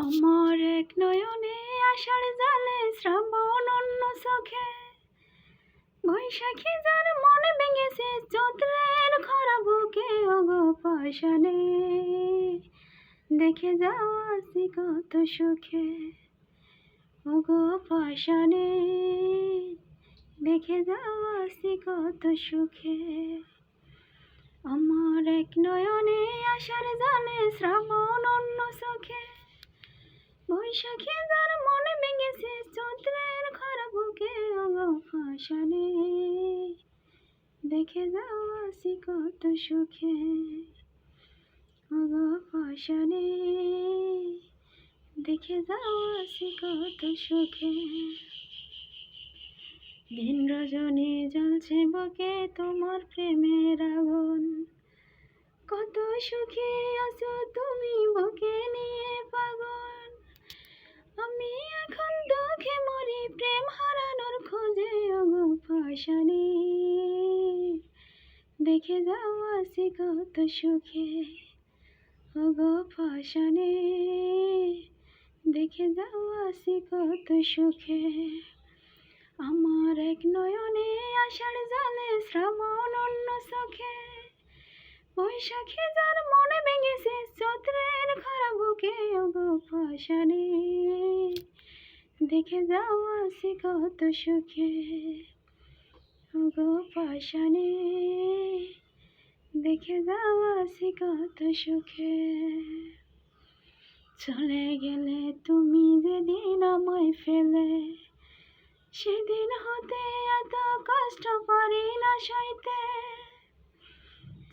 আমার এক নয়নে আষাঢ় জালে শ্রাবণ অন্য চোখে বৈশাখী যার মনে ভেঙেছে চৈত্রের খরা বুকে ওগো পাষাণে দেখে যাও আছি কত সুখে ওগো পাষাণে দেখে যাও আছি কত সুখে। আমার এক নয়নে আষাঢ় জালে শ্রাবণ অন্য চোখে বৈশাখী যার মনে ভেঙেছে চৈত্রের খরা বুকে ওগো পাষাণে দেখে যাও আছি কত সুখে ওগো পাষাণে দেখে যাও আছি কত সুখে। দিন রজনী জ্বলছে বুকে তোমার প্রেমের আগুন, কত সুখে আছো তুমি বুকে নিয়ে পাগল। আমি এখন দুঃখে মরি প্রেম হারানোর খোঁজে ওগো পাষাণে দেখে যাও আছি কত সুখে ওগো পাষাণে দেখে যাও আছি কত সুখে। আমার এক নয়নে আষাঢ় জালে শ্রাবণ অন্য চোখে বৈশাখী যার মনে ভেঙেছে চৈত্রের খরা বুকে ওগো পাষাণে দেখে যাও আছি কত সুখে ওগো পাষাণে দেখে যাও আছি কত সুখে। চলে গেলে তুমি যেদিন আমায় ফেলে সেদিন হতে এত কষ্ট পারি না সইতে।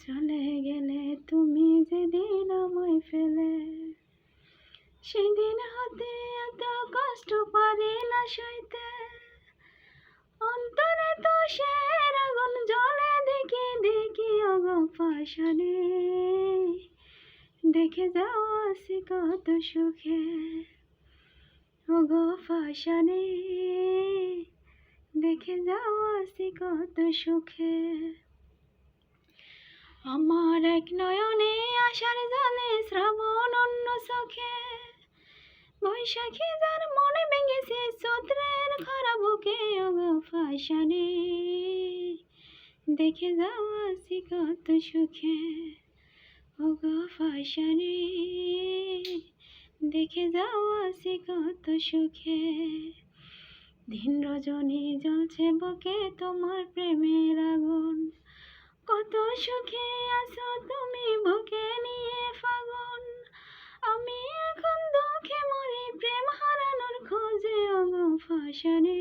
চলে গেলে তুমি যেদিন আমায় ফেলে সেদিন হতে এত কষ্ট পারি না সইতে। অন্তরে তো সের আগুন জ্বলে দেখি দেখি ওগো পাষাণে দেখে যাও আছি কত সুখে ওগো পাষাণে দেখে যাও আছি কত সুখে। আমার এক নয়নে আষাঢ় জালে শ্রাবণ অন্য চোখে বৈশাখী যার মনে ভেঙেছে চৈত্রের খরা বুকে ওগো পাষাণে দেখে যাও আছি কত সুখে ওগো পাষাণে দেখে যাও আছি কত সুখে। দিন রজনী জ্বলছে বুকে তোমার প্রেমের আগুন, কত সুখে আছো তুমি বুকে নিয়ে ফাগুন। আমি এখন দুঃখে মরি প্রেম হারানোর খোঁজে ওগো পাষাণে